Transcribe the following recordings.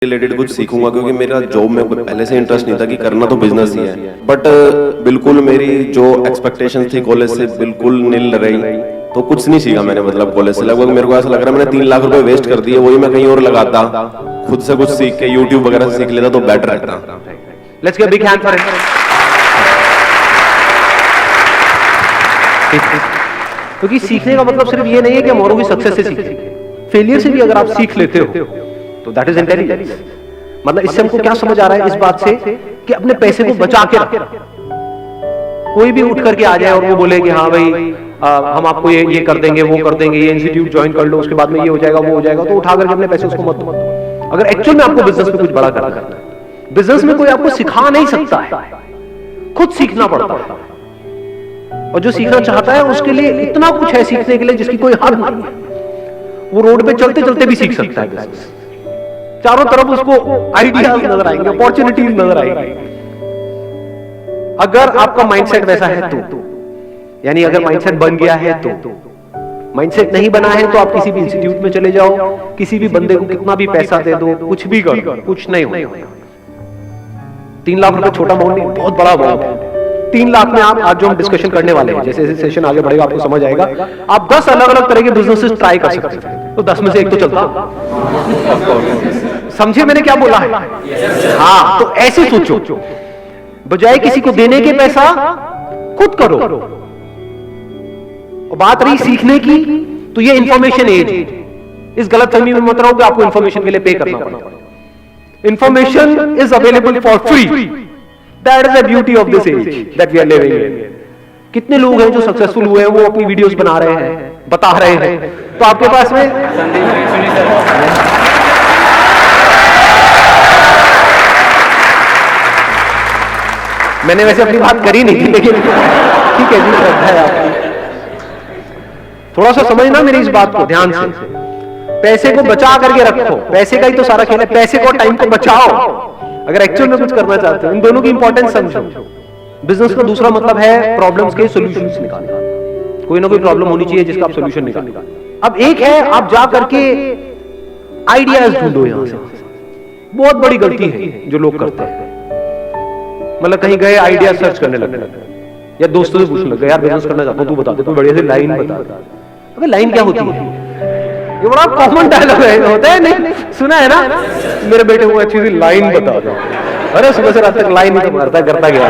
Related कुछ सीखूंगा, क्योंकि मेरा जॉब में पहले से इंटरेस्ट नहीं था कि करना तो बिजनेस ही है। बट बिल्कुल मेरी जो एक्सपेक्टेशन थी कॉलेज से बिल्कुल नील रही, तो कुछ नहीं सीखा मैंने। मतलब कॉलेज से लगभग मेरे को ऐसा लग रहा है मैंने 3 लाख रुपए वेस्ट कर दिए। वही मैं कहीं और लगाता, खुद से कुछ सीख के यूट्यूब वगैरह से सीख लेता तो बेटर रहता। Let's give big hand for him. क्योंकि सीखने का मतलब सिर्फ ये नहीं है कि हम औरों की सक्सेस से सीखें, फेलियर से भी अगर आप सीख लेते हो तो दैट इज इंटेलिजेंस। मतलब इससे हमको क्या समझ आ रहा है इस बात से कि अपने पैसे को बचा के रखें। कोई भी उठ करके आ जाए और वो बोले कि हाँ भाई हम आपको ये कर देंगे, वो कर देंगे, ये इंस्टीट्यूट ज्वाइन कर लो, उसके बाद में ये हो जाएगा, वो हो जाएगा, तो उठा करके अपने पैसे उसको मत दो। अगर एक्चुअल में आपको बिजनेस में कुछ बड़ा करना है, बिजनेस में कोई आपको सिखा नहीं सकता है, खुद सीखना पड़ता है। और जो सीखना चाहता है उसके लिए इतना कुछ है सीखने के लिए जिसकी कोई हद नहीं है। वो रोड पे चलते चलते भी सीख सकता है बिजनेस। चारों तरफ उसको आइडियाज नजर आएंगे, अपॉर्चुनिटीज नजर आएंगी। अगर आपका माइंडसेट वैसा है तो, यानी अगर माइंडसेट बन गया है तो, माइंडसेट नहीं बना है तो आप किसी भी इंस्टीट्यूट में चले जाओ, किसी भी बंदे को कितना भी पैसा दे दो, कुछ भी करो, कुछ नहीं होगा। 3 लाख रुपए छोटा अमाउंट नहीं, बहुत बड़ा अमाउंट है। 3 लाख में आप आज जो हम डिस्कशन करने वाले हैं, जैसे जैसे सेशन आगे बढ़ेगा आपको समझ आएगा, आप 10 अलग अलग तरह के बिजनेसेस ट्राई कर सकते हैं, तो 10 में से एक तो चलता। समझे मैंने क्या बोला है? हाँ, तो ऐसे सोचो, बजाय किसी को देने के पैसा खुद करो। और बात रही सीखने की, तो ये इंफॉर्मेशन एज, इस गलतफहमी में मत रहो कि आपको इंफॉर्मेशन के लिए पे करना पड़ेगा। Information is available for free. That is the beauty of this age that we are living in. कितने लोग हैं जो सक्सेसफुल हुए हैं, वो अपनी वीडियोस बना रहे हैं, बता रहे हैं, तो आपके पास में मैंने वैसे अपनी बात करी नहीं थी, लेकिन ठीक है जी, है आपकी। थोड़ा सा समझना मेरी इस बात को ध्यान से। पैसे को बचा करके रखो, पैसे का ही तो सारा खेल है। पैसे को, टाइम को बचाओ अगर एक्चुअल में कुछ करना चाहते हो। इन दोनों की इंपॉर्टेंस समझो। बिजनेस का दूसरा मतलब है प्रॉब्लम्स के सॉल्यूशंस निकालना। कोई ना कोई प्रॉब्लम होनी चाहिए जिसका आप सॉल्यूशन निकालो। अब एक है आप जा करके आइडियाज ढूंढो। यहां से बहुत बड़ी गलती है जो लोग करते हैं। मतलब कहीं गए, आइडिया सर्च करने लगे, या दोस्तों से पूछने लगे, यार बिजनेस करना चाहता हूं, तू बता दे, तू बढ़िया से लाइन बता। अबे लाइन क्या होती है? ये बड़ा कॉमन डायलॉग है, होता है नहीं? सुना है ना, मेरे बेटे को अच्छी सी लाइन बता दो। अरे सुबह से रात तक लाइन ही तो मारता करता गया।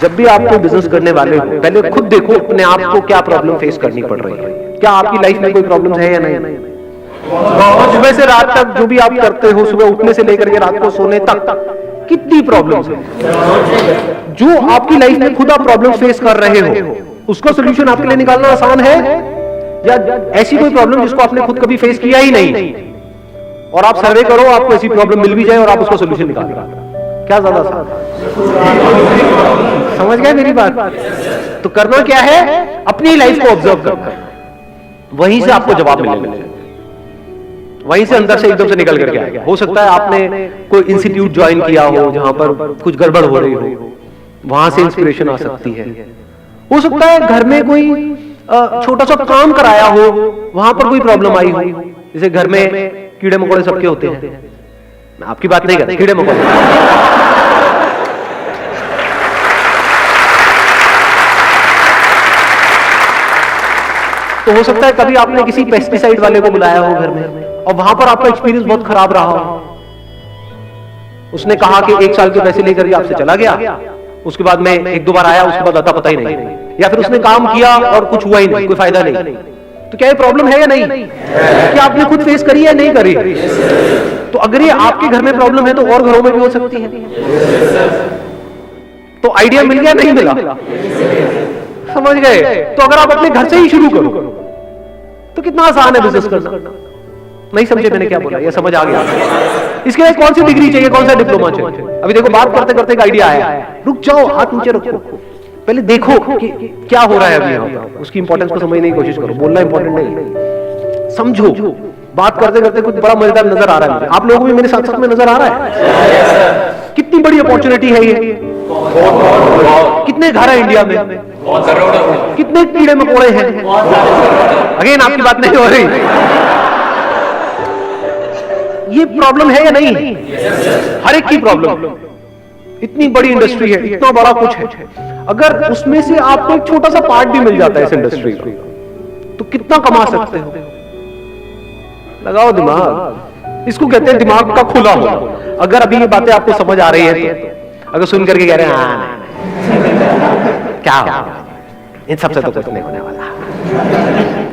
जब भी आप कोई बिजनेस करने वाले हो, पहले खुद देखो अपने आप को क्या प्रॉब्लम फेस करनी पड़ रही है। क्या आपकी लाइफ में कोई प्रॉब्लम है या नहीं? सुबह से रात तक जो भी आप करते हो, सुबह उठने से लेकर के रात को सोने तक कितनी प्रॉब्लम्स है। जो आपकी लाइफ में खुद आप प्रॉब्लम फेस कर रहे हो, उसका सोल्यूशन आपके लिए निकालना आसान है, या ऐसी कोई प्रॉब्लम जिसको आपने खुद कभी फेस किया ही नहीं, और आप सर्वे करो, आपको ऐसी प्रॉब्लम मिल भी जाए और आप उसका सोल्यूशन निकाल दो, क्या ज्यादा आसान? समझ गए मेरी बात? तो करना क्या है, अपनी लाइफ को ऑब्जर्व करना, वहीं से आपको जवाब मिलेगा, वहीं से अंदर से एकदम से निकल करके आएगा। हो सकता है आपने कोई इंस्टीट्यूट ज्वाइन किया हो जहां पर कुछ गड़बड़ हो रही हो, वहां से इंस्पिरेशन आ सकती है। हो सकता है घर में कोई छोटा सा काम कराया हो, वहां पर कोई प्रॉब्लम आई हो। जैसे घर में कीड़े मकोड़े सबके होते हैं, मैं आपकी बात नहीं करता, कीड़े मकोड़े। तो हो सकता है कभी आपने किसी पेस्टिसाइड वाले को बुलाया हो घर में, और वहां पर आपका एक्सपीरियंस बहुत खराब रहा हो। उसने कहा कि 1 साल के पैसे लेकर के आपसे चला गया, उसके बाद में 1-2 बार आया, उसके बाद आता पता ही नहीं, या फिर उसने काम किया और कुछ हुआ ही नहीं, कोई फायदा नहीं। तो क्या ये प्रॉब्लम है या नहीं? क्या आपने खुद फेस करी है, नहीं करी? तो अगर ये आपके घर में प्रॉब्लम है तो और घरों में भी हो सकती है। तो आइडिया मिल गया, नहीं मिला? समझ गए? तो अगर आप अपने घर से ही शुरू करो तो कितना आसान है बिजनेस करना। नहीं समझे मैंने क्या बोला? या समझ आ गया? इसके लिए कौन सी डिग्री चाहिए, कौन सा डिप्लोमा चाहिए? अभी देखो बात करते करते एक आइडिया आया, रुक जाओ, हाथ नीचे रखो, पहले देखो कि क्या हो रहा है अभी यहाँ पर, उसकी इंपॉर्टेंस को समझने की कोशिश करो। बोलना इंपॉर्टेंट नहीं, समझो। बात करते करते कुछ बड़ा मजेदार नजर आ रहा है, आप लोगों को भी मेरे साथ साथ में नजर आ रहा है। कितनी बड़ी अपॉर्चुनिटी है ये। कितने घर है इंडिया में? कितने कीड़े मकोड़े हैं, अगेन आपकी बात नहीं हो रही। ये प्रॉब्लम है या नहीं? हर एक की प्रॉब्लम। इतनी बड़ी इंडस्ट्री है, इतना बड़ा कुछ है, अगर उसमें से आपको एक छोटा सा पार्ट भी मिल जाता है इस इंडस्ट्री का, तो कितना कमा सकते हो? लगाओ दिमाग, इसको कहते हैं दिमाग का खुला होना। अगर अभी ये बातें आपको समझ आ रही है तो, अगर सुन करके कह रहे हैं हाँ क्या इन सबसे तो कुछ नहीं होने वाला,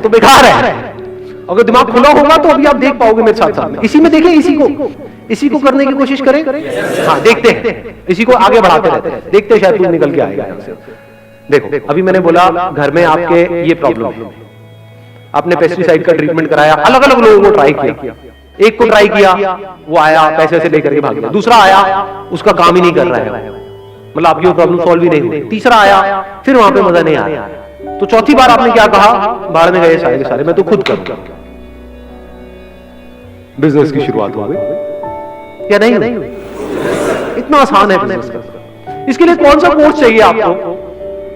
तो बेकार है। अगर दिमाग खुला होगा तो अभी आप देख पाओगे मेरे साथ साथ। इसी में देखें, इसी को करने की कोशिश करें। हाँ देखते हैं, इसी को आगे बढ़ाते रहते हैं, देखते हैं शायद कुछ निकल के आएगा। देखो अभी मैंने बोला घर में आपके ये प्रॉब्लम है, आपने पेस्टिसाइड का ट्रीटमेंट कराया, अलग अलग लोगों को ट्राई किया, एक को ट्राई किया वो आया पैसे से लेकर के भाग गया, दूसरा आया उसका काम ही नहीं कर रहा है, मतलब आपकी वो प्रॉब्लम सॉल्व ही नहीं हुई, तीसरा आया फिर वहां पे मजा नहीं आया, तो चौथी बार आपने क्या कहा, बाहर में गए सारे के सारे, मैं तो खुद करूंगा। बिजनेस की शुरुआत हो गई या नहीं? इतना आसान है बिजनेस का। इसके लिए कौन सा कोर्स चाहिए आपको,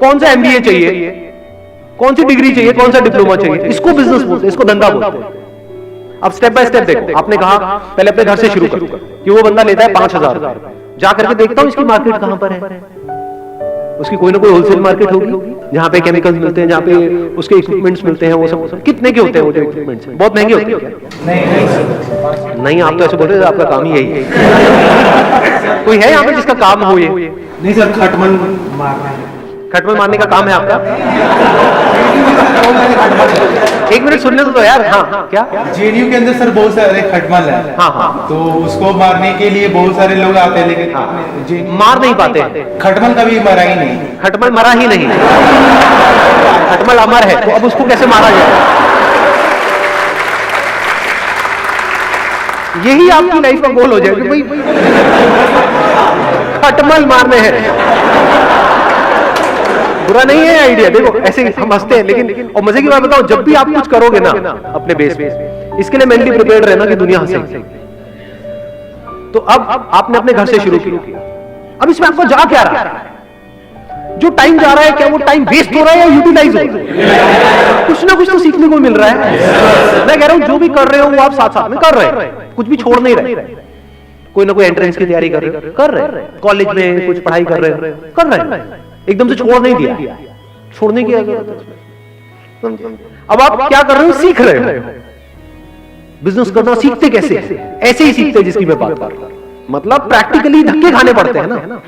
कौन सा एमबीए चाहिए, कौन सी डिग्री चाहिए, कौन सा डिप्लोमा चाहिए? इसको बिजनेस बोलते हैं, इसको धंधा बोलते हैं। अब स्टेप बाय स्टेप देखो, आपने कहा पहले अपने घर से शुरू करो कि वो बंदा लेता है 5,000, जा करके देखता हूं इसकी मार्केट कहां पर है। उसकी कोई ना कोई होलसेल मार्केट होगी जहां पे केमिकल्स मिलते हैं, जहां पे उसके इक्विपमेंट्स मिलते हैं। वो सब कितने के होते हैं वो जो इक्विपमेंट्स? बहुत महंगे होते हैं। नहीं आप तो ऐसे बोल रहे हैं, आपका काम ही यही है। कोई है यहाँ पे जिसका काम हो ये? नहीं सर, खटमल मारना है। खटमल मारने का काम है आपका? एक मिनट सुनने तो यार। हाँ क्या? जेएनयू के अंदर सर बहुत सारे खटमल है। हाँ, तो उसको मारने के लिए बहुत सारे लोग आते हैं, लेकिन मार नहीं पाते। खटमल कभी मरा ही नहीं। खटमल मरा ही नहीं, खटमल अमर है, तो अब उसको कैसे मारा जाए? यही आपकी लाइफ का गोल हो जाए कि भाई खटमल मारने हैं। बुरा नहीं है आइडिया, देखो ऐसे हम हंसते हैं, लेकिन और मजे की बात बताओ, जब भी आप कुछ करोगे ना अपने बेस पे, इसके लिए मेंटली प्रिपेयर्ड रहना कि दुनिया हंसेगी। तो अब आपने अपने घर से शुरू किया, अब इसमें आपको जा क्या रहा है? जो टाइम जा रहा है, क्या वो टाइम वेस्ट हो रहा है या यूटिलाइज हो रहा है? कुछ ना कुछ तो सीखने को मिल रहा है। मैं कह रहा हूं जो भी कर रहे हो वो आप साथ साथ में कर रहे हैं, कुछ भी छोड़ नहीं रहे। कोई ना कोई एंट्रेंस की तैयारी कर रहे हैं, कॉलेज में कुछ पढ़ाई कर रहे हैं, एकदम से छोड़ नहीं दिया, छोड़ने की अब आप क्या कर रहे हो? सीख रहे हो। बिजनेस करना सीखते कैसे? ऐसे ही सीखते जिसकी मैं बात कर रहा हूं, मतलब प्रैक्टिकली धक्के खाने पड़ते हैं ना।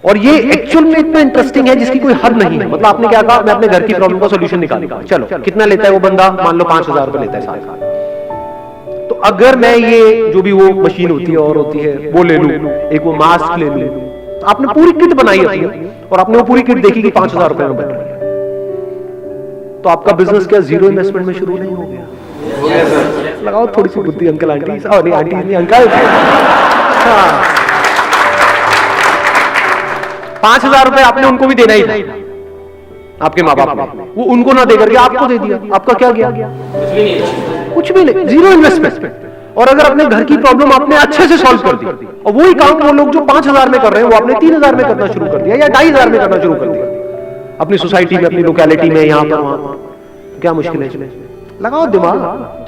और ये एक्चुअल में इतना इंटरेस्टिंग है जिसकी कोई हद नहीं है। मतलब आपने क्या कहा, मैं अपने घर की प्रॉब्लम का सॉल्यूशन निकालूंगा। चलो कितना लेता है वो बंदा? मान लो 5,000 रुपए लेता है साल का। तो अगर मैं ये जो भी वो मशीन होती है और होती है वो ले लूं, एक वो मास्क ले लूं, तो आपने पूरी किट बनाई अपनी और आपने वो पूरी किट देखी कि 5,000 रुपए में बन रही है, तो आपका बिजनेस क्या जीरो इन्वेस्टमेंट में शुरू नहीं हो गया? लगाओ थोड़ी सी बुद्धि अंकल आंटी। नहीं आंटी नहीं अंकल। 5,000 रुपए आपने उनको भी देना ही था, आपके माँ बाप ने, वो उनको ना देकर के आपको दे दिया। आपका क्या गया? कुछ भी नहीं, जीरो इन्वेस्टमेंट। और अगर अपने घर की प्रॉब्लम आपने अच्छे से सॉल्व कर दी, और वही काम वो लोग जो 5,000 में कर रहे हैं वो आपने 3,000 में करना शुरू कर दिया या 2,500 में करना शुरू कर दिया, अपनी सोसाइटी में, अपनी लोकेलिटी में, यहाँ पर वहां, क्या मुश्किल है? लगाओ दिमाग।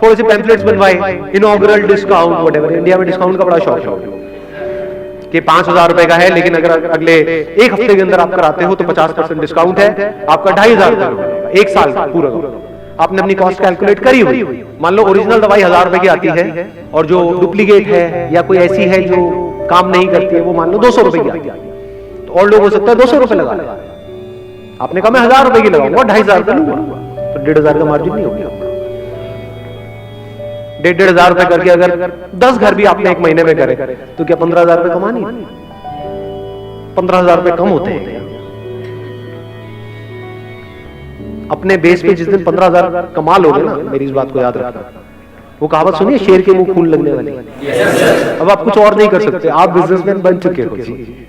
थोड़े से पैम्फलेट्स बनवाए, इनॉग्रल डिस्काउंट, व्हाटएवर। इंडिया में डिस्काउंट का बड़ा शौक है कि 5,000 रुपए का है, लेकिन अगर अगले एक हफ्ते के अंदर आप कराते हो तो 50% डिस्काउंट है, आपका 2,500 एक साल पूरा। आपने अपनी कॉस्ट कैलकुलेट करी हुई, मान लो ओरिजिनल दवाई 1,000 रुपए की आती है और जो डुप्लीकेट है या कोई ऐसी है जो काम नहीं करती है वो मान लो 200 रुपए की आती है, तो और लोग हो सकता है 200 रुपए लगा लेगा। आपने कहा मैं 1,000 रुपए की लगाऊंगा, 2,500 रुपए लूंगा, तो 1,500 का मार्जिन नहीं होगा। 1,500 रुपए करके अगर 10 घर भी आपने एक महीने में करे तो क्या 15,000 रुपए कमानी? 15,000 रुपए कम होते हैं। अपने बेस पे जिस दिन 15,000 कमा लोगे ना, मेरी इस बात को याद रखना, वो कहावत सुनिए, शेर के मुंह खून लगने वाली। अब आप कुछ और नहीं कर सकते, आप बिजनेसमैन बन चुके हो जी।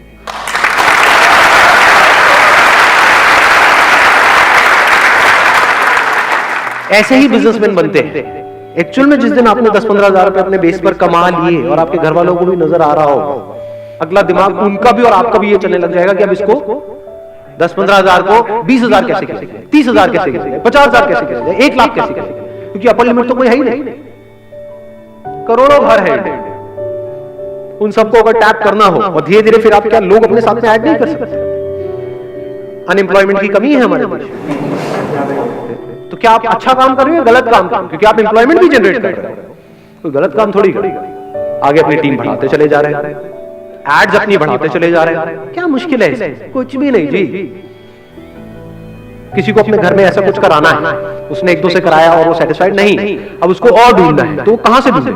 ऐसे ही बिजनेसमैन बनते हैं। एक्चुअल में जिस दिन आपने 10-15,000 रुपए अपने बेस पर कमा लिए और आपके घर वालों को भी नजर आ रहा हो, अगला दिमाग उनका भी और आपका भी ये चलने लग जाएगा कि अब इसको 10-15 हजार को 20,000 कैसे किया जाए, 30,000 कैसे किया जाए, 50,000 कैसे किया जाए, 1 लाख कैसे किया जाए, क्योंकि अपर लिमिट तो कोई है ही नहीं। करोड़ों घर है, उन सबको अगर टैप करना हो और धीरे धीरे फिर आप क्या लोग अपने साथ में ऐड नहीं कर सकते। अनएम्प्लॉयमेंट की कमी है हमारे देश में, तो क्या आप अच्छा काम कर रहे हो, गलत काम कर रहे हो, क्योंकि आप एम्प्लॉयमेंट भी जनरेट कर रहे हो, कोई गलत काम थोड़ी करेगा। आगे अपनी टीम बढ़ाते चले जा रहे हैं, एड्स अपनी बढ़ाते चले जा रहे हैं, क्या मुश्किल है इसमें? कुछ भी नहीं जी। किसी को अपने घर में ऐसा कुछ कराना है, उसने 1-2 से कराया और वो सेटिस्फाइड नहीं, अब उसको और ढूंढना है, तो वो कहां से ढूंढे?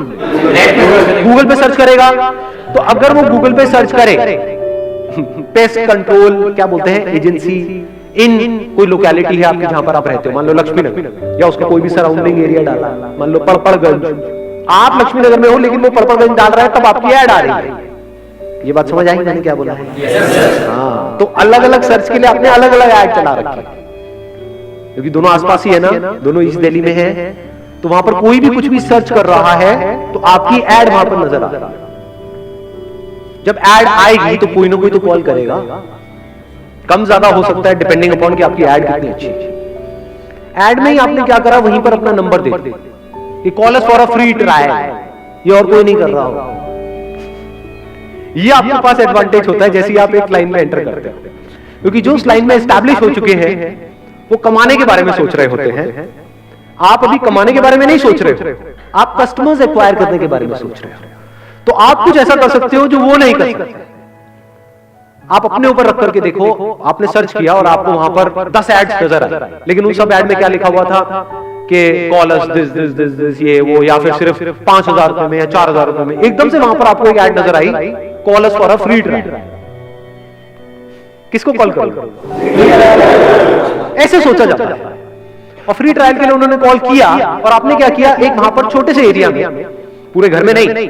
गूगल पे सर्च करेगा। तो अगर वो गूगल पे सर्च करे पेस्ट कंट्रोल क्या बोलते हैं एजेंसी इन कोई लोकेलिटी है आपकी जहां पर आप रहते हो, मान लो लक्ष्मी नगर, या उसका कोई भी सराउंडिंग एरिया डाला, मान लो पड़पड़गंज, आप लक्ष्मी नगर में हो लेकिन वो पड़पड़गंज डाल रहा है, तब आपकी ऐड आ रही है। ये बात समझ आई मैंने क्या बोला है? हाँ, तो अलग अलग सर्च के लिए आपने अलग अलग ऐड चला रखा है, क्योंकि दोनों आसपास ही है ना, दोनों ईस्ट दिल्ली में है, तो वहां पर कोई भी कुछ भी सर्च कर रहा है तो आपकी ऐड वहां पर नजर आ रही है। जब ऐड आएगी तो कोई ना कोई तो कॉल करेगा, कम ज्यादा हो सकता है डिपेंडिंग अपॉन कि आपकी ऐड कितनी अच्छी है। ऐड में ही आपने क्या करा, वहीं पर अपना नंबर दे दिया कि call us for a free trial, ये और कोई नहीं कर रहा होगा। ये आपके पास एडवांटेज होता है जैसे ही आप एक लाइन में एंटर करते हैं, क्योंकि जो उस लाइन में एस्टैब्लिश हो चुके हैं वो कमाने के बारे में सोच रहे होते हैं। आप अभी कमाने के बारे में नहीं सोच रहे हो, आप कस्टमर्स एक्वायर करने के बारे में सोच रहे हो। तो आप कुछ ऐसा कर सकते हो जो वो नहीं कर सकते। आप अपने ऊपर रख करके देखो, आपने सर्च किया और आपको वहां पर 10 एड्स नजर आए, लेकिन उन सब एड में क्या लिखा हुआ था कि call us this this this this ये वो, या फिर सिर्फ 5,000 रुपए में या 4,000 रुपए में। एकदम से वहां पर आपको एक ऐड नजर आई, call us for a free trial. किसको कॉल करो? ऐसे सोचा जाता है। और फ्री ट्रायल के लिए उन्होंने कॉल किया और आपने क्या किया, एक वहां पर छोटे से एरिया में, पूरे घर में नहीं,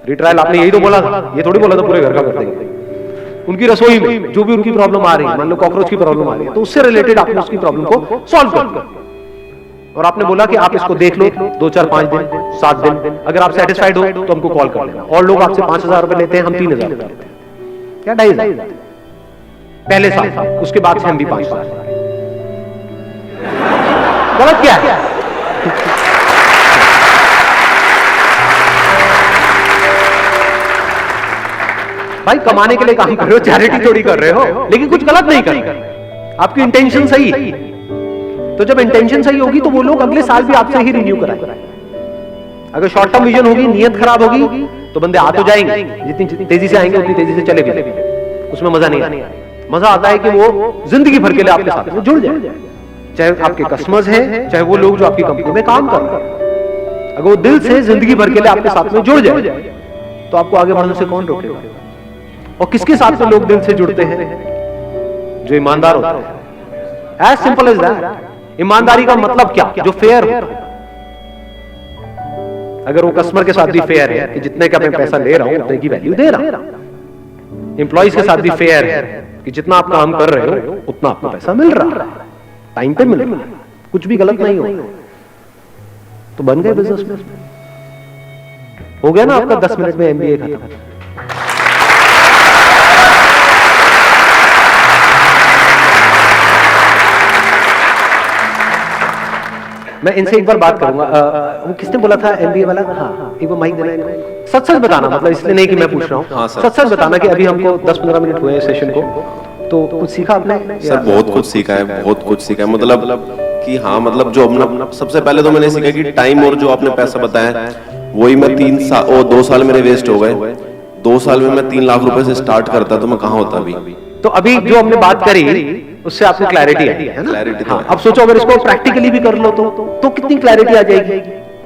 फ्री ट्रायल आपने यही तो बोला था, ये थोड़ी बोला था पूरे घर का कर देंगे। उनकी रसोई में जो भी उनकी प्रॉब्लम आ रही है, मान लो कॉकरोच की प्रॉब्लम आ रही है, तो उससे रिलेटेड आपने उसकी प्रॉब्लम को सॉल्व कर दिया। और आपने बोला कि आप इसको देख लो 2, 4, 5 दिन, 7 दिन, अगर आप सेटिस्फाइड हो तो हमको कॉल कर लेना। और लोग आपसे 5,000 रुपए लेते हैं, हम 3,000 रुपए लेते हैं, क्या 2,500 पहले साल, उसके बाद से हम भी 5,000। गलत क्या है? भाई कमाने के लिए काम कर रहे हो, चैरिटी थोड़ी कर रहे हो, लेकिन कुछ गलत नहीं कर रहे, आपकी इंटेंशन सही है। तो जब इंटेंशन सही होगी तो वो लोग अगले साल भी आपसे ही रिन्यू कराएंगे। अगर शॉर्ट टर्म विजन होगी, नियत खराब होगी, तो बंदे आ तो जाएंगे, जितनी तेजी से आएंगे उतनी तेजी से चले भी, उसमें मजा नहीं आता। मजा आता है कि वो जिंदगी भर के लिए आपके साथ में जुड़ जाए, चाहे आपके कस्टमर्स हैं, चाहे वो लोग जो आपकी कंपनी में काम कर रहे हैं। अगर वो दिल से जिंदगी भर के लिए आपके साथ में जुड़ जाए तो आपको आगे बढ़ने से कौन रोकेगा? और किसके साथ में लोग दिल से जुड़ते हैं? जो ईमानदार होता है। As simple as that. ईमानदारी का मतलब क्या? जो फेयर हो। अगर वो कस्टमर के साथ भी फेयर है कि जितने का मैं पैसा ले रहा हूं उतने की वैल्यू दे रहा हूं, एम्प्लॉइज के साथ भी फेयर है कि जितना आप काम कर रहे हो उतना आपको पैसा मिल रहा है, टाइम पे मिल रहा है, कुछ भी गलत नहीं हो, तो बन गए बिजनेसमैन। हो गया ना आपका 10 मिनट में एमबीए खत्म। मैं इनसे एक बार बात करूंगा। वो किसने बोला था एमबीए वाला? हाँ, एक बार माइक देना इनको। सच सच बताना, मतलब इसलिए नहीं कि मैं पूछ रहा हूँ, सच सच बताना कि अभी हमको 10-15 मिनट हुए सेशन को, तो कुछ सीखा आपने? सर बहुत कुछ सीखा है, बहुत कुछ सीखा है। मतलब कि हाँ, मतलब जो अपना सबसे पहले तो मैंने सीखा कि टाइम और जो आपने पैसा बताया वही मैं 2 साल मेरे वेस्ट हो गए। 2 साल में मैं 3 लाख रुपए से स्टार्ट करता तो मैं कहाँ होता अभी। तो अभी जो हमने बात करी उससे आपको क्लैरिटी आई है ना? क्लैरिटी। हाँ, अब सोचो अगर इसको प्रैक्टिकली भी कर लो तो कितनी क्लैरिटी आ जाएगी।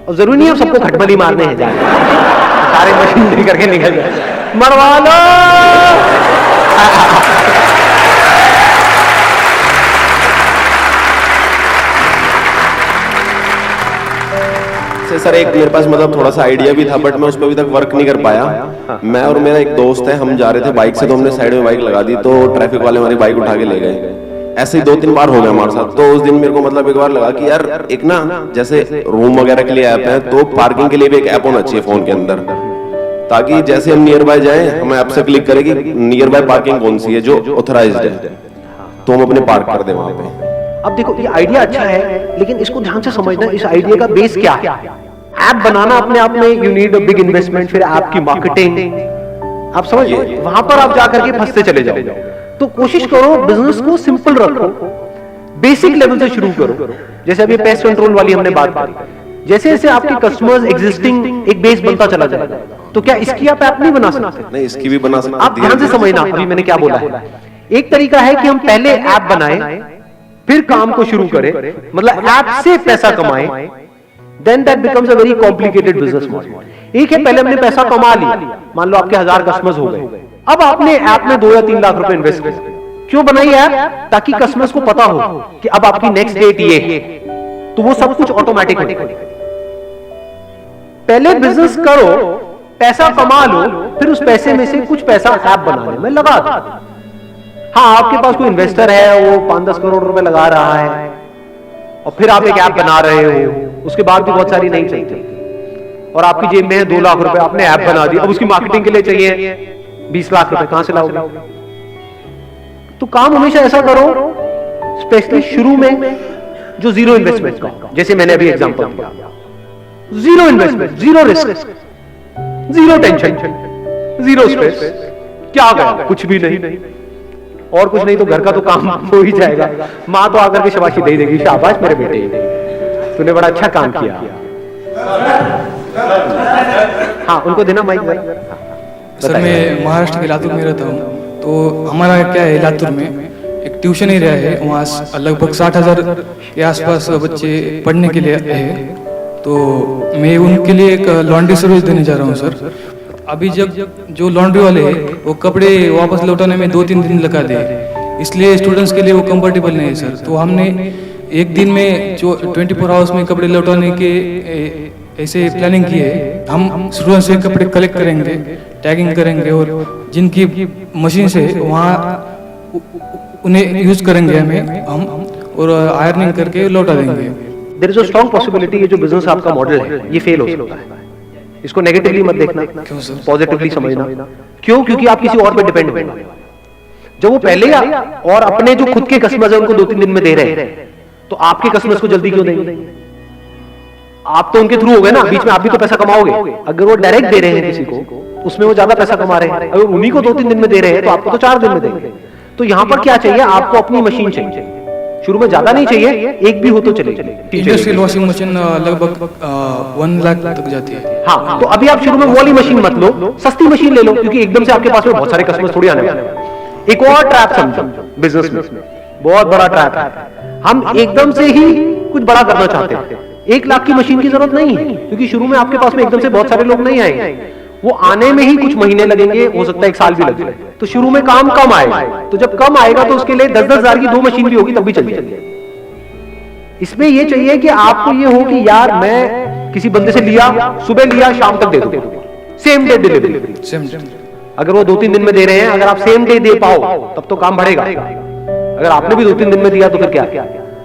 और जरूरी नहीं है सबको खटमली मारने हैं जाए, सारे मशीन करके निकल जाए, मरवा लो। सर एक मेरे पास मतलब थोड़ा सा आइडिया भी था, बट मैं उस पर अभी तक वर्क नहीं कर पाया। मैं और मेरा एक दोस्त है, हम जा रहे थे बाइक से, तो हमने साइड में बाइक लगा दी, तो ट्रैफिक वाले हमारी बाइक उठा के ले गए। ऐसे ही 2-3 बार हो गया हमारे साथ। तो उस दिन मेरे को मतलब एक बार लगा कि यार एक ना जैसे रूम वगैरह के लिए ऐप है, तो पार्किंग के लिए भी एक ऐप होना चाहिए फोन के अंदर, ताकि जैसे हम नियर बाय जाए हमें ऐप से क्लिक करें कि नियर बाय पार्किंग कौन सी है जो ऑथराइज्ड है। तो हम अपने पार्क कर दें वहां पे। अब देखो ये आइडिया अच्छा है, लेकिन इसको ध्यान से समझना, इस आइडिया का बेस क्या है। ऐप बनाना अपने आप में you need a big investment, फिर ऐप की मार्केटिंग, आप समझ, वहां पर आप जाकर के फंसते चले जाओ। तो कोशिश करो बिजनेस को सिंपल रखो, बेसिक लेवल से शुरू करो। जैसे अभी पेस्ट कंट्रोल वाली हमने बात करी, जैसे जैसे आपके कस्टमर्स एग्जिस्टिंग एक बेस बनता चला जाएगा, तो क्या इसकी आप ऐप नहीं बना सकते? नहीं, इसकी भी बना सकते। आप ध्यान से समझना अभी मैंने क्या बोला है। एक तरीका है कि हम पहले ऐप बनाएं, फिर काम को शुरू करें, मतलब ऐप से पैसा कमाएं, then that becomes a very complicated business model. एक है पहले हमने पैसा कमा लिया, मान लो आपके 1000 कस्टमर्स हो गए, अब आपने ऐप में 2 या 3 लाख रुपए इन्वेस्ट किए। क्यों बनाई ऐप? ताकि कस्टमर्स को पता हो कि अब आपकी नेक्स्ट डेट ये है, तो वो सब कुछ ऑटोमेटिक हो। पहले बिजनेस करो, पैसा कमा लो, फिर उस पैसे में से कुछ पैसा ऐप बनाने में लगा दो। हाँ, आपके पास कोई इन्वेस्टर है, वो 5-10 करोड़ रुपए लगा रहा है, और फिर आप एक ऐप बना रहे हो, उसके बाद भी बहुत सारी नहीं चलती, और आपकी जेब में है 2 लाख रुपए, आपने ऐप बना दी, अब उसकी मार्केटिंग के लिए चाहिए 20 लाख रुपए, कहां से लाओगे? तो काम हमेशा ऐसा करो, स्पेशली शुरू में जो जीरो इन्वेस्टमेंट का, जैसे मैंने अभी एग्जांपल दिया, zero investment, zero risk, zero tension, zero stress, क्या गया? कुछ भी नहीं, और कुछ नहीं तो घर का तो काम हो ही जाएगा। माँ तो आकर के शाबाशी दे देगी, शाबाश मेरे बेटे, तूने बड़ा अच्छा काम किया। हाँ, उनको देना माइक। सर मैं महाराष्ट्र के लातूर में रहता हूँ, तो हमारा क्या है, लातूर में एक ट्यूशन एरिया है, वहाँ लगभग 60,000 के आसपास बच्चे पढ़ने के लिए है। तो मैं उनके लिए एक लॉन्ड्री सर्विस देने जा रहा हूँ सर। अभी जब जो लॉन्ड्री वाले हैं वो कपड़े वापस लौटाने में 2-3 दिन लगा दे, इसलिए स्टूडेंट्स के लिए वो कंफर्टेबल नहीं है सर। तो हमने एक दिन में जो 24 आवर्स में कपड़े लौटाने के ऐसे प्लानिंग की है। हम स्टूडेंट्स से कपड़े कलेक्ट करेंगे, टैगिंग करेंगे, और जिनकी मशीन से वहाँ उन्हें यूज करेंगे हम और आयरनिंग करके लौटा देंगे। There is a strong possibility ये जो बिजनेस आपका मॉडल है ये फेल हो सकता है। इसको नेगेटिवली मत देखना, पॉजिटिवली समझना। क्यों? क्योंकि आप किसी और पे डिपेंड हो। जब वो पहले और अपने जो खुद के कस्टमर्स हैं उनको 2-3 दिन में दे रहे हैं, तो आपके कस्टमर्स को जल्दी क्यों देंगे? आप तो उनके थ्रू हो गए ना, बीच में आप भी तो पैसा कमाओगे। अगर वो डायरेक्ट दे रहे हैं किसी को, उसमें वो ज्यादा पैसा कमा रहे हैं। अगर उन्हीं को 2-3 दिन में दे रहे हैं तो आपको तो 4 दिन में देंगे। तो यहां पर क्या चाहिए? आपको अपनी मशीन चाहिए। शुरू में ज्यादा नहीं चाहिए, एक भी हो तो चलेगी। इंडस्ट्रियल वॉशिंग मशीन लगभग 1 लाख तक जाती है। हाँ, तो अभी आप शुरू में वो वाली मशीन मत लो, सस्ती मशीन ले लो, क्योंकि एकदम से आपके पास में बहुत सारे कस्टमर्स थोड़ी आने वाले हैं। एक और ट्रैप समझो बिजनेस में, बहुत बड़ा ट्रैप है। हम एकदम से ही कुछ बड़ा करना चाहते हैं। 1 लाख की मशीन की जरूरत नहीं है, क्योंकि शुरू में आपके पास में एकदम से बहुत सारे लोग नहीं आएंगे। वो आने में ही कुछ महीने लगेंगे, हो सकता है 1 साल भी लग जाए। तो शुरू में काम कम आएगा, तो जब कम आएगा तो उसके लिए 10-10 हजार की 2 मशीन भी होगी तब भी चल जाएगी। इसमें ये चाहिए कि आपको ये हो कि यार मैं किसी बंदे से लिया, सुबह लिया, शाम तक दे दूं, सेम डे डिलीवरी। अगर वो 2-3 दिन में दे रहे हैं, अगर आप सेम डे दे पाओ तब तो काम बढ़ेगा। अगर आपने भी 2-3 दिन में दिया तो फिर क्या?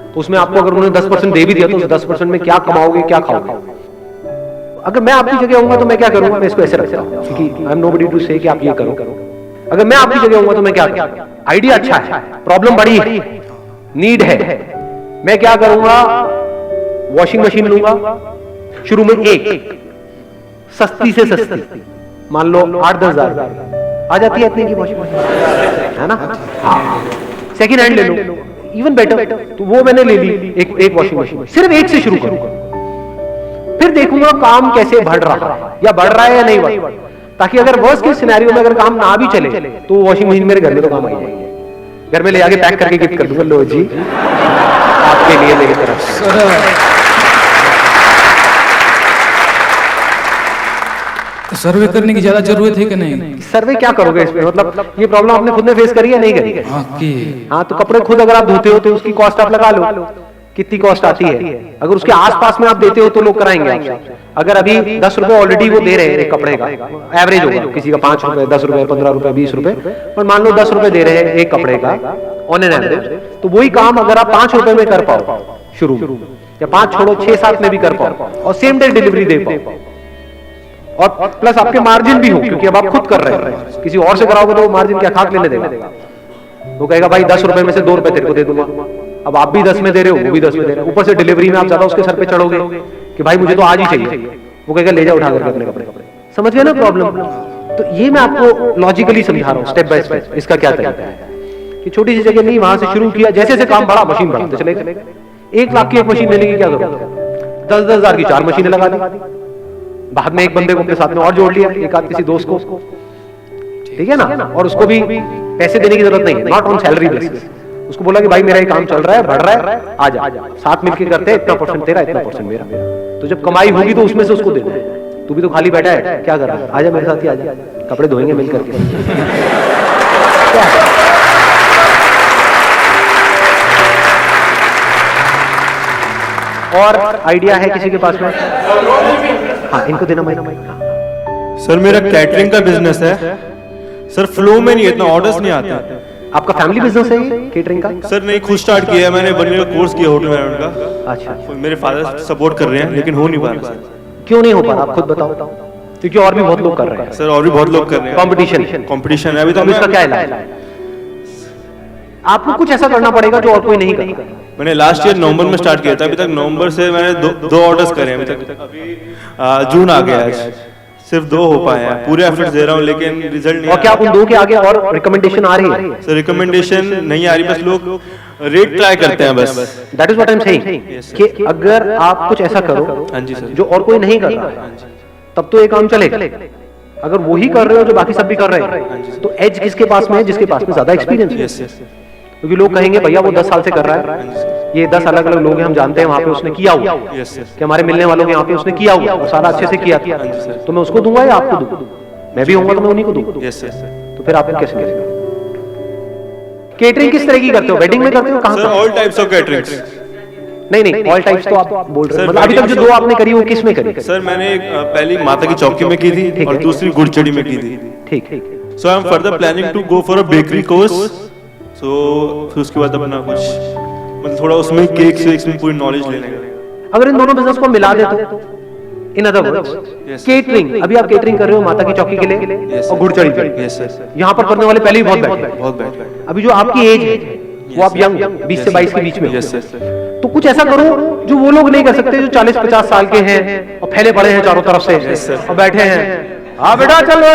तो उसमें आपको अगर उन्होंने 10% दे भी दिया तो 10% में क्या कमाओगे, क्या खाओगे? अगर मैं आपकी जगह होऊंगा तो मैं क्या करूंगा? मैं इसको ऐसे रखता हूं, क्योंकि आई एम नोबडी टू से कि आप ये करो। अगर मैं आपकी जगह होऊंगा तो मैं क्या करूंगा? आइडिया अच्छा है, प्रॉब्लम बड़ी है, नीड है। मैं क्या करूंगा? वॉशिंग मशीन लूंगा, शुरू में एक सस्ती से सस्ती, मान लो 8-10 हजार आ जाती है इतने की वॉशिंग मशीन, है ना? हाँ, सेकेंड हैंड ले लो, इवन बेटर। तो वो मैंने ले ली, एक वॉशिंग मशीन, सिर्फ एक से शुरू करूंगा, फिर देखूंगा काम कैसे बढ़ रहा है, या बढ़ रहा है या नहीं बढ़ रहा, ताकि अगर वर्स्ट केस सिनेरियो में अगर काम ना भी चले तो वॉशिंग मशीन मेरे घर में तो काम आई जाएगी। घर में ले आके पैक करके गिफ्ट कर दूंगा, लो जी आपके लिए मेरी तरफ से। सर्वे करने की ज्यादा जरूरत है कि नहीं? सर्वे क्या करोगे इसमें? मतलब ये प्रॉब्लम आपने खुद ने फेस करी है नहीं करी? हाँ, तो कपड़े खुद अगर आप धोते हो तो उसकी कॉस्ट आप लगा लो, कितनी कॉस्ट आती है। अगर उसके आसपास में आप देते हो तो लोग कराएंगे आपसे। अगर अभी 10 रुपए ऑलरेडी वो दे रहे हैं एक कपड़े का, एवरेज होगा, किसी का 5 रुपए, 10 रुपए, 15 रुपए, 20 रुपए, पर मान लो 10 रुपए दे रहे हैं एक कपड़े का ऑन एन एवरेज, तो वही काम अगर आप 5 रुपए में कर पाओ शुरू, या 5 छोड़ो 6-7 में भी कर पाओ, और सेम डे डिलीवरी दे पाओ, और प्लस आपके मार्जिन भी हो, क्योंकि अब आप खुद कर रहे हैं, किसी और से कराओगे तो वो मार्जिन क्या खाक लेने देगा। वो कहेगा भाई 10 रुपए में से 2 रुपए तेरे को दे दूंगा। अब आप भी 10 में दे रहे हो, वो भी 10 में दे रहे हो, ऊपर से डिलीवरी में आप ज्यादा उसके सर पे चढ़ोगे कि भाई मुझे तो आज ही चाहिए। वो कहेगा ले जा उठा करके अपने कपड़े। समझ गए ना प्रॉब्लम? तो ये मैं आपको लॉजिकली समझा रहा हूँ स्टेप बाय स्टेप इसका क्या तरीका है कि छोटी सी जगह नहीं, वहां से शुरू किया, जैसे जैसे काम बढ़ा मशीन बढ़ाते चले गए। 1 लाख की एक मशीन लेने की क्या जरूरत है? 10-10 हजार की 4 मशीनें लगा दी। बाद में एक बंदे को अपने साथ में और जोड़ लिया, एक आध किसी दोस्त को, ठीक है ना, और उसको भी पैसे देने की जरूरत नहीं, नॉट ऑन सैलरी बेसिस। उसको बोला कि भाई मेरा ये काम चल रहा है, बढ़ रहा है, आजा साथ मिलके करते हैं, इतना परसेंट तेरा, इतना परसेंट मेरा। तो जब कमाई होगी तो उसमें से उसको दे दे। तू भी तो खाली बैठा है, क्या कर रहा है, आजा मेरे साथ ही आजा, कपड़े धोएंगे मिल करके। और आइडिया है किसी के पास में? हाँ, इनको देना भाई। सर मेरा कैटरिंग का बिजनेस है सर, फ्लो में नहीं है, इतना ऑर्डर्स नहीं आते। आपका फैमिली बिजनेस है ये केटरिंग का? सर नहीं, खुद स्टार्ट किया है मैंने, 1 ईयर कोर्स किया होटल मैनेजमेंट का। अच्छा, मेरे फादर सपोर्ट कर रहे हैं लेकिन हो नहीं पा रहा। क्यों नहीं हो पा रहा आप खुद बताओ? क्योंकि और भी बहुत लोग कर रहे हैं सर, और भी बहुत लोग कर रहे हैं, कंपटीशन है अभी। तो इसका क्या इलाज है? आपको कुछ ऐसा करना पड़ेगा जो और कोई नहीं करता। मैंने लास्ट ईयर नवंबर में स्टार्ट किया था, अभी तक नवंबर से मैंने दो ऑर्डर्स करे हैं अभी तक। अभी जून आ गया है, सिर्फ 2 हो पाए हैं। पूरे एफर्ट्स दे रहा हूँ लेकिन रिजल्ट नहीं। और क्या उन 2 के आगे और रिकमेंडेशन आ रही है? सर रिकमेंडेशन नहीं आ रही, बस लोग रेट ट्राई करते हैं बस। That is what I am saying कि अगर आप कुछ ऐसा करो हाँ जी सर, जो और कोई नहीं कर रहा, तब तो ये काम चलेगा। अगर वो ही कर रहे हो जो बाकी सब भी कर रहे हैं, तो एज किसके पास में है? जिसके पास में ज्यादा एक्सपीरियंस है। क्योंकि लोग कहेंगे भैया वो 10 साल से कर रहा है, ये 10 अलग अलग लोग हैं, हम जानते हैं वहां पे उसने किया हुआ, कि हमारे मिलने वालों के यहाँ पे उसने किया हुआ और सारा अच्छे से किया था, तो मैं उसको दूंगा या आपको दूं? मैं भी होऊंगा तो मैं उन्हीं को दूंगा। तो फिर आप कैसे करेंगे? केटरिंग किस तरह की करते हो? वेडिंग में करते हो? कहाँ? All types of caterings. नहीं, ऑल टाइप्स तो आप बोल रहे हो, मतलब अभी तक जो 2 आपने करी वो किस में करी? सर मैंने पहली माता की चौकी में की थी और दूसरी गुड़चड़ी में की थी। ठीक। So I am further planning to go for a bakery course. So फिर उसके बाद अपना कुछ मतलब थोड़ा उसमें केक से इसमें पूरी नॉलेज लेने का। अगर इन दोनों बिजनेस को मिला दे तो इन अदर वर्ड्स केटरिंग, अभी आप केटरिंग कर रहे हो माता की चौकी के लिए और गुड़चड़ी के लिए, यहाँ पर करने वाले पहले ही बहुत बैठ। अभी जो आपकी एज है वो आप यंग 20 से 22 के बीच में, तो कुछ ऐसा करो जो वो लोग नहीं कर सकते जो 40-50 साल के हैं और फैले पड़े हैं चारों तरफ से और बैठे हैं। हाँ बेटा चलो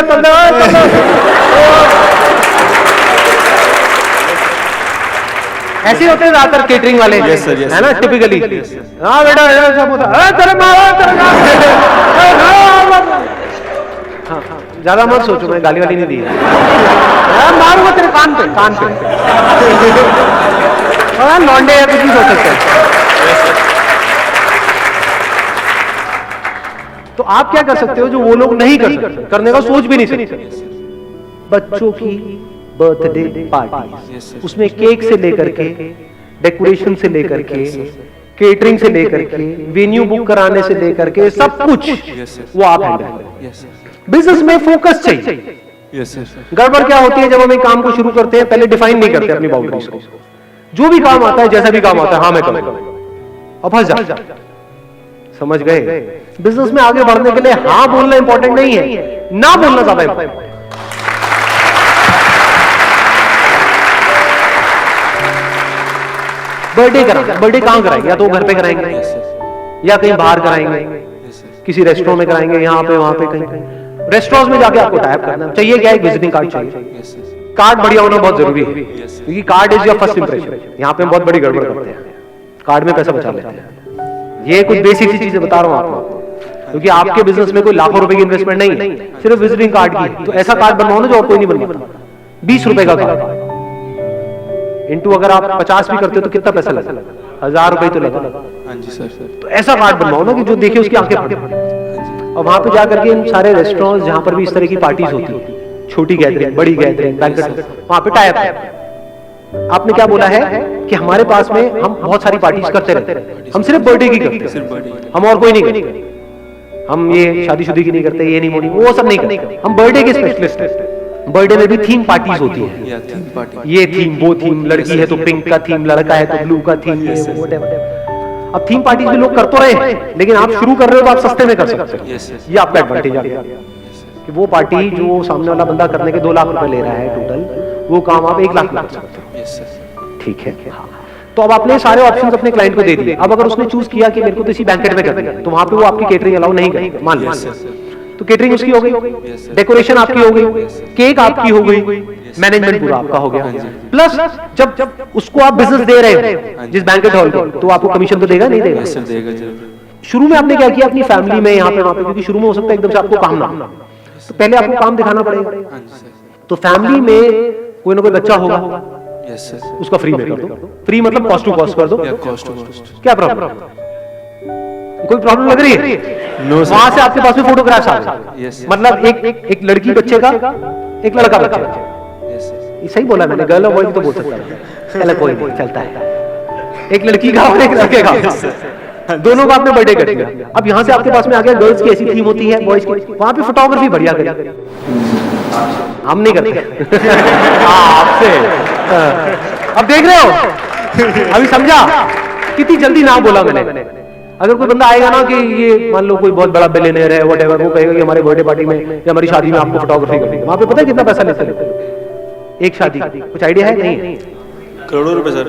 ऐसे होते हैं ज्यादातर केटरिंग वाले, है ना, टिपिकली। हाँ बेटा ज्यादा मत सोचो, मैं गाली वाली नहीं दी है, मारूंगा तेरे कान पे लौंडे या कुछ भी सोच सकते हैं। तो आप क्या कर सकते हो जो वो लोग नहीं कर सकते, करने का सोच भी नहीं सकते? बच्चों की बर्थडे पार्टी, उसमें केक से लेकर के, डेकोरेशन से लेकर के, केटरिंग से लेकर के, वेन्यू बुक कराने से लेकर के, सब कुछ वो आप हैंडल करें। बिजनेस में फोकस चाहिए। गड़बड़ क्या होती है जब हम एक काम को शुरू करते हैं, पहले डिफाइन नहीं करते अपनी बाउंड्रीज को। जो भी काम आता है, जैसा भी काम आता है, हाँ मैं करूंगा, और फंस जा। समझ गए? बिजनेस में आगे बढ़ने के लिए हाँ बोलना इंपॉर्टेंट नहीं है, ना बोलना ज्यादा इंपॉर्टेंट है। बर्थडे कराएंगे, बर्थडे कहां कराएंगे? या तो घर पे कराएंगे या कहीं बाहर कराएंगे, किसी रेस्टोरेंट में कराएंगे, यहाँ पे वहां पे कहीं। रेस्टोरेंट में जाके आपको टाइप करना चाहिए, क्या एक विजिटिंग कार्ड चाहिए। कार्ड बढ़िया होना बहुत जरूरी है, क्योंकि card is your first impression. यहाँ पे हम बहुत बड़ी गड़बड़ करते हैं, कार्ड में पैसा बचा लेते हैं। ये कुछ बेसिक सी चीजें बता रहा हूँ आपको, क्योंकि आपके बिजनेस में कोई लाखों रुपए की इन्वेस्टमेंट नहीं है, सिर्फ विजिटिंग कार्ड की। तो ऐसा कार्ड बनवाओ ना जो और कोई नहीं बनवाता। 20 रुपए का कार्ड इंटू अगर आप 50 भी करते हो तो कितना पैसा लगा? 1000 रुपए तो लगा। हाँ जी सर। तो ऐसा कार्ड बनवाओ ना कि जो देखे उसकी आंखें फटे। और वहां पे जाकर के इन सारे रेस्टोरेंट्स जहां पर भी इस तरह की पार्टीज होती है, छोटी गैदरिंग, बड़ी गैदरिंग, बैंक्वेट, वहां पे टाई अप। आपने क्या बोला है कि हमारे पास में हम बहुत सारी पार्टीज करते रहते हैं, हम सिर्फ बर्थडे की करते हैं, हम और कोई नहीं करते। हम ये शादीशुदी की नहीं करते, ये नहीं मोनी, वो सब नहीं करते, हम बर्थडे के स्पेशलिस्ट हैं। बर्थडे में भी थीम पार्टीज होती है, ये थीम, वो थीम, लड़की है तो पिंक का थीम, लड़का है तो ब्लू का थीम, ये अब थीम पार्टीज भी लोग कर तो रहे हैं, लेकिन आप शुरू कर रहे हो तो आप सस्ते में कर सकते हो। ये आपका एडवांटेज आ गया कि वो पार्टी जो सामने वाला बंदा करने के 2 लाख रुपए ले रहा है टोटल, वो काम आप 1 लाख में कर सकते हो। Yes sir. ठीक है, हाँ। तो अब आपने सारे ऑप्शंस अपने क्लाइंट को दे दिए। अब अगर उसने चूज किया कि मेरे को तो इसी बैंकेट में करनी है, तो वहां पे वो आपकी केटरिंग अलाउ नहीं करेगा, मान लो। तो केटरिंग उसकी हो गई, डेकोरेशन आपकी हो गई, केक आपकी हो गई, मैनेजमेंट पूरा आपका हो गया। प्लस जब उसको आप बिजनेस दे रहे हो जिस बैंकेट हॉल को, तो आपको कमीशन तो देगा, नहीं देगा? शुरू में आपने क्या किया अपनी फैमिली में, यहाँ पे वहां पे, क्योंकि शुरू में हो सकता है एकदम से आपको काम ना, तो पहले आपको काम दिखाना पड़ेगा। तो फैमिली में कोई ना कोई बच्चा होगा, उसका फ्री में कर दो। फ्री मतलब कॉस्ट टू कॉस्ट कर दो। क्या प्रॉब्लम? कोई प्रॉब्लम लग रही है? वहां से आपके पास में फोटोग्राफ्स आ गए, मतलब एक लड़की बच्चे का, एक लड़का बच्चे का। ये सही बोला मैंने, गर्ल और बॉय तो बोल सकता है, चलो कोई नहीं, चलता है। एक लड़की का और एक लड़के का, दोनों का आपने बर्थडे कर दिया। अब यहाँ से आपके पास में आ गया गर्ल्स की ऐसी थीम होती है, बॉयज की, वहां पे फोटोग्राफी बढ़िया करी, हम नहीं करते। आपसे अब देख रहे हो, अभी समझा कितनी जल्दी ना बोला मैंने। अगर कोई बंदा आएगा ना कि ये मान लो कोई बहुत बड़ा बिलियनर है, व्हाटएवर, वो कहेगा कि हमारे बर्थडे पार्टी में या हमारी शादी में आपको फोटोग्राफी करनी है, वहां पे पता है कितना पैसा लेते हैं एक शादी? कुछ आइडिया है? नहीं, करोड़ों रुपए सर।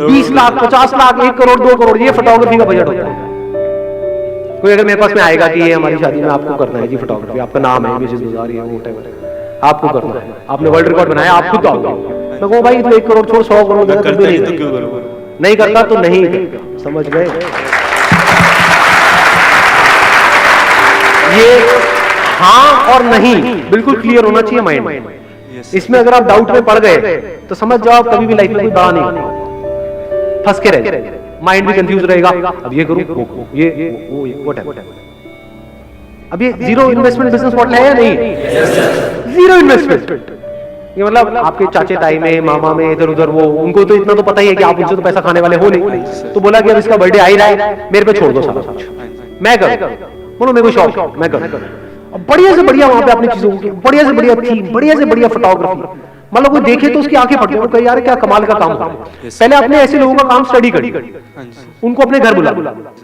20 लाख, 50 लाख, 1 करोड़, 2 करोड़, ये फोटोग्राफी का बजट होता है। कोई अगर मेरे पास में आएगा कि ये हमारी शादी में आपको करना है जी फोटोग्राफी, आपका नाम है मिसेस गुजारी है, व्हाटएवर, आपको करना है, आपने वर्ल्ड रिकॉर्ड बनाया, आप खुद आओगे, मैं कहूँ भाई तो 1 करोड़ छोड़ 100 करोड़ देगा, तो नहीं करता तो नहीं करता। समझ गए? ये हाँ और नहीं बिल्कुल क्लियर होना चाहिए माइंड। इसमें अगर आप डाउट में पड़ गए तो समझ जाओ आप कभी भी लाइफ में कोई बड़ा नहीं, फंस के रह, माइंड भी कंफ्यूज रहेगा। अब ये करूं, ये व्हाटएवर। अब ये जीरो इन्वेस्टमेंट बिजनेस मॉडल है या नहीं? Zero investment. ये मतलब आपके चाचे ताई में, मामा में, इधर उधर, वो उनको तो इतना तो पता ही है कि आप उनसे तो पैसा खाने वाले हो नहीं। तो बोला कि अब इसका बर्थडे आ ही रहा है, मेरे पे छोड़ दो सारा कुछ, मैं करूं। बोलो मेरे को शौक, मैं करूं। अब बढ़िया से बढ़िया वहां पे अपनी चीजों की, बढ़िया से बढ़िया थीम, बढ़िया से बढ़िया फोटोग्राफी, मतलब कोई देखे तो उसकी आंखें फट जाए, कहे यार क्या कमाल का काम हो। पहले आपने ऐसे लोगों का काम स्टडी करी, उनको अपने घर बुला,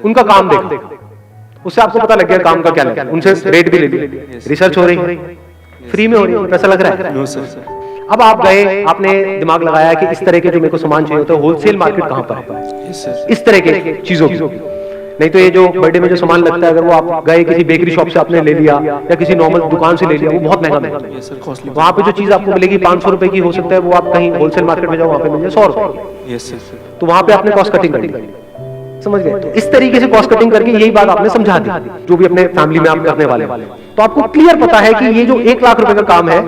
उनका काम देखा, उससे आपको पता लग गया काम का क्या लगा, उनसे रेट भी ले लिया, रिसर्च हो रही है, फ्री में हो रही है, पैसा लग रहा है। अब आप गए, आपने दिमाग लगाया कि इस तरह के जो मेरे को सामान चाहिए होता है, होलसेल मार्केट कहां पर है इस तरह के चीजों की। नहीं तो ये जो बर्थडे में जो सामान लगता है, अगर वो आप गए किसी बेकरी शॉप से आपने ले लिया या किसी नॉर्मल दुकान से ले लिया, वो बहुत महंगा है। वहां पे जो चीज आपको मिलेगी 500 रुपए की हो सकता है, वो आप कहीं होलसेल मार्केट में जाओ वहां पे मिल जाए 100 रुपए। तो वहां पे आपने कॉस्ट कटिंग कर ली, समझ गए? तो इस तरीके से कॉस्ट कटिंग करके यही बात आपने समझा दी, जो भी अपने फैमिली में आप करने वाले। तो आपको क्लियर पता है कि ये जो 1 लाख रुपए का काम है,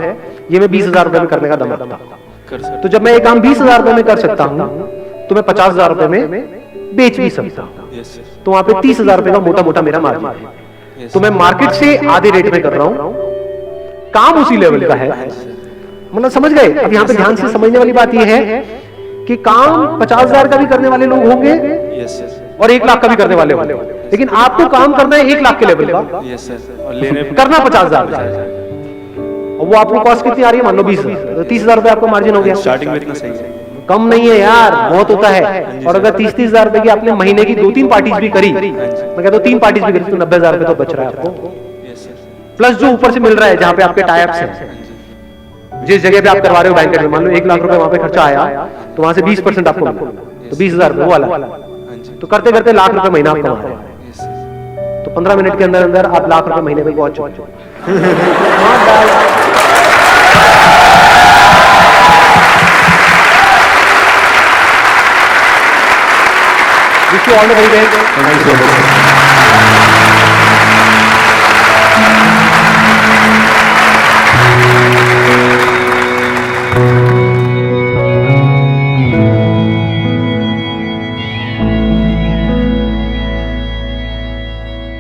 ये मैं 20,000 रुपए में करने का दम रखता हूं। तो जब मैं ये काम 20,000 रुपए में कर सकता हूं, तो मैं 50,000 रुपए में बेच भी सकता हूं। तो वहां पे 30,000 रुपए का मोटा मोटा मेरा मार्जिन है। तो मैं मार्केट से आधे रेट में कर रहा हूं, काम उसी लेवल का है, मतलब समझ गए? अब यहाँ पे ध्यान से समझने वाली बात यह है कि काम 50,000 का भी करने वाले लोग होंगे और 1 लाख का भी करने वाले होंगे, लेकिन आपको काम करना है 1 लाख के लेवल का, करना 50,000 और वो आपको कॉस्ट कितनी आ रही है? मान लो 20,000, तो 30,000 रुपए आपका मार्जिन हो गया। स्टार्टिंग में इतना सही है, कम नहीं है यार, बहुत होता है। और अगर 30,000 रुपए की आपने महीने की 2-3 पार्टीज भी करी, मैं कहता हूं 3 पार्टीज भी करी, तो 90,000 रुपए तो बच रहा है आपको, प्लस जो ऊपर से मिल रहा है जहां पे आपके टाई अप्स हैं, जिस जगह पे आप करवा रहे हो बैंकेट में, मान लो 1 लाख रुपए वहां पे खर्चा आया, तो वहां से 20% आपको मिला, तो 20,000 रुपए वो वाला, तो करते करते लाख रुपए महीना आप कमा रहे हैं। तो 15 मिनट के अंदर अंदर आप लाख रुपए महीने पे पहुंच चुके। Wish you all the very best. Thank you so much.